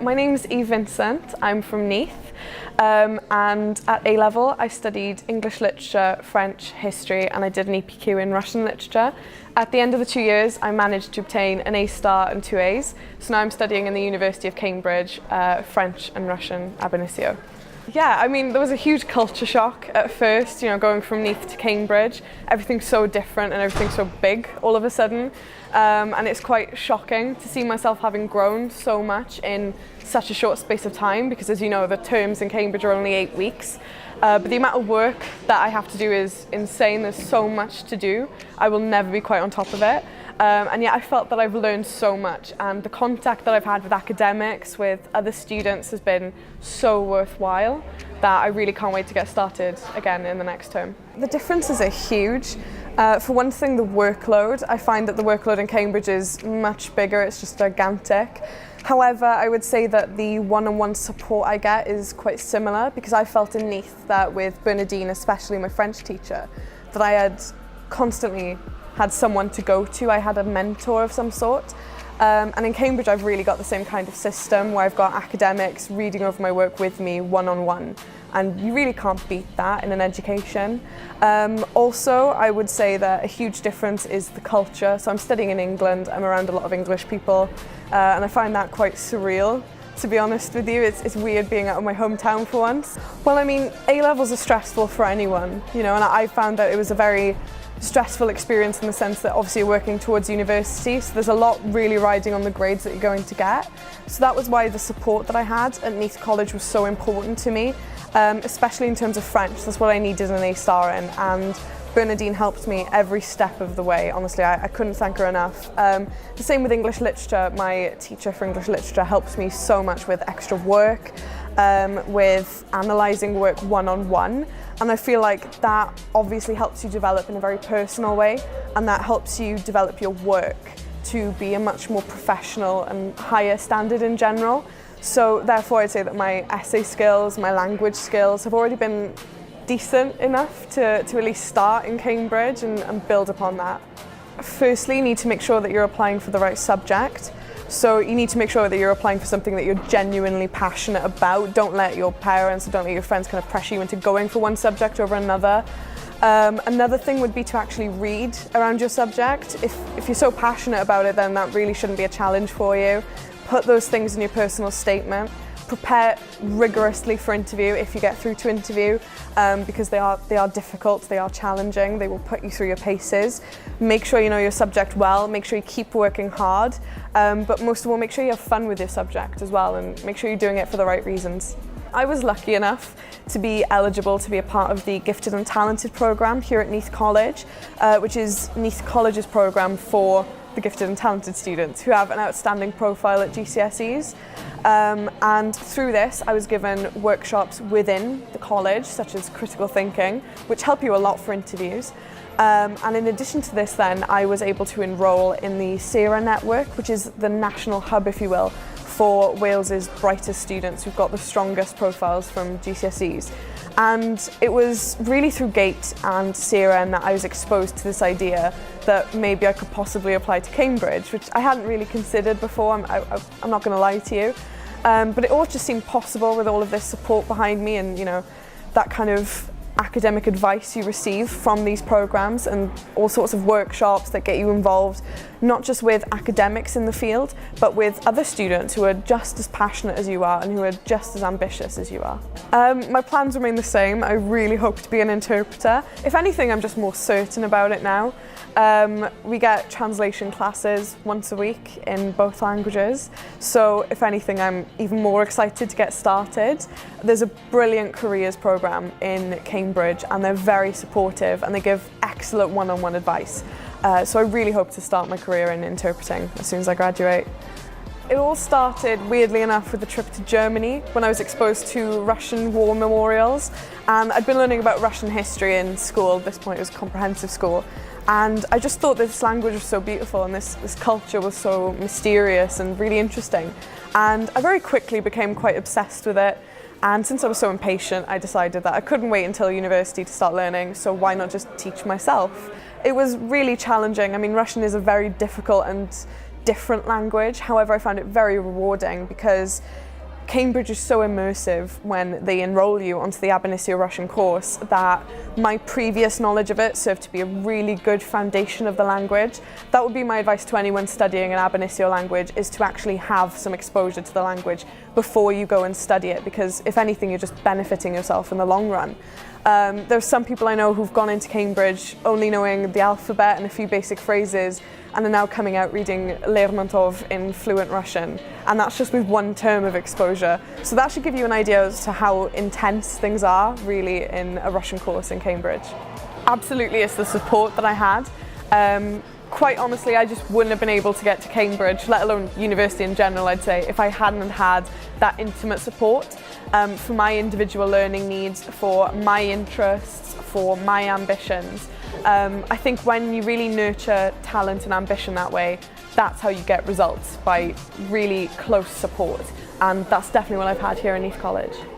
My name's Vincent, I'm from Neath, and at A-level I studied English literature, French, history, and I did an EPQ in Russian literature. At the end of the 2 years I managed to obtain an A-star and 2 A's, so now I'm studying in the University of Cambridge, French and Russian ab initio. Yeah, I mean, there was a huge culture shock at first, going from Neath to Cambridge. Everything's so different and everything's so big all of a sudden. And it's quite shocking to see myself having grown so much in such a short space of time, because as you know, the terms in Cambridge are only 8 weeks. But the amount of work that I have to do is insane. There's so much to do. I will never be quite on top of it. And yet I felt that I've learned so much, and the contact that I've had with academics, with other students, has been so worthwhile that I really can't wait to get started again in the next term. The differences are huge. For one thing, the workload. I find that the workload in Cambridge is much bigger, it's just gigantic. However, I would say that the one-on-one support I get is quite similar, because I felt in Neath that with Bernadine, especially my French teacher, that I had constantly had someone to go to. I had a mentor of some sort. And in Cambridge I've really got the same kind of system where I've got academics reading over my work with me one-on-one, and you really can't beat that in an education. Also, I would say that a huge difference is the culture. So I'm studying in England, I'm around a lot of English people, and I find that quite surreal, to be honest with you. It's weird being out of my hometown for once. Well, I mean, A-levels are stressful for anyone, and I found that it was a very stressful experience in the sense that obviously you're working towards university, so there's a lot really riding on the grades that you're going to get. So that was why the support that I had at Neath College was so important to me, especially in terms of French. That's what I needed an A-star in, and Bernadine helped me every step of the way. Honestly, I couldn't thank her enough. The same with English literature. My teacher for English literature helps me so much with extra work, with analysing work one-on-one. And I feel like that obviously helps you develop in a very personal way, and that helps you develop your work to be a much more professional and higher standard in general. So therefore I'd say that my essay skills, my language skills have already been decent enough to at least start in Cambridge and build upon that. Firstly, you need to make sure that you're applying for the right subject. So you need to make sure that you're applying for something that you're genuinely passionate about. Don't let your parents or don't let your friends kind of pressure you into going for one subject over another. Another thing would be to actually read around your subject. If you're so passionate about it, then that really shouldn't be a challenge for you. Put those things in your personal statement. Prepare rigorously for interview if you get through to interview, because they are difficult, they are challenging, they will put you through your paces. Make sure you know your subject well, make sure you keep working hard, but most of all make sure you have fun with your subject as well, and make sure you're doing it for the right reasons. I was lucky enough to be eligible to be a part of the Gifted and Talented programme here at Neath College, which is Neath College's programme for the gifted and talented students who have an outstanding profile at GCSEs. And through this I was given workshops within the college, such as critical thinking, which help you a lot for interviews. And in addition to this then, I was able to enrol in the Seren Network, which is the national hub, if you will, for Wales's brightest students who've got the strongest profiles from GCSEs. And it was really through GATE and Seren that I was exposed to this idea that maybe I could possibly apply to Cambridge, which I hadn't really considered before, I'm not going to lie to you. But it all just seemed possible with all of this support behind me, and that kind of academic advice you receive from these programs, and all sorts of workshops that get you involved, not just with academics in the field, but with other students who are just as passionate as you are and who are just as ambitious as you are. My plans remain the same. I really hope to be an interpreter. If anything, I'm just more certain about it now. We get translation classes once a week in both languages, so if anything I'm even more excited to get started. There's a brilliant careers programme in Cambridge, and they're very supportive and they give excellent one-on-one advice. So I really hope to start my career in interpreting as soon as I graduate. It all started, weirdly enough, with a trip to Germany when I was exposed to Russian war memorials, and I'd been learning about Russian history in school. At this point it was comprehensive school, and I just thought this language was so beautiful and this culture was so mysterious and really interesting, and I very quickly became quite obsessed with it. And since I was so impatient, I decided that I couldn't wait until university to start learning, so why not just teach myself? It was really challenging. I mean, Russian is a very difficult and different language. However, I found it very rewarding because Cambridge is so immersive when they enrol you onto the Ab Initio Russian course that my previous knowledge of it served to be a really good foundation of the language. That would be my advice to anyone studying an Ab Initio language, is to actually have some exposure to the language before you go and study it, because if anything, you're just benefiting yourself in the long run. There's some people I know who've gone into Cambridge only knowing the alphabet and a few basic phrases, and are now coming out reading Lermontov in fluent Russian, and that's just with one term of exposure. So that should give you an idea as to how intense things are really in a Russian course in Cambridge. Absolutely, it's the support that I had. Quite honestly, I just wouldn't have been able to get to Cambridge, let alone university in general, I'd say, if I hadn't had that intimate support for my individual learning needs, for my interests, for my ambitions. I think when you really nurture talent and ambition that way, that's how you get results, by really close support. And that's definitely what I've had here in Ydych College.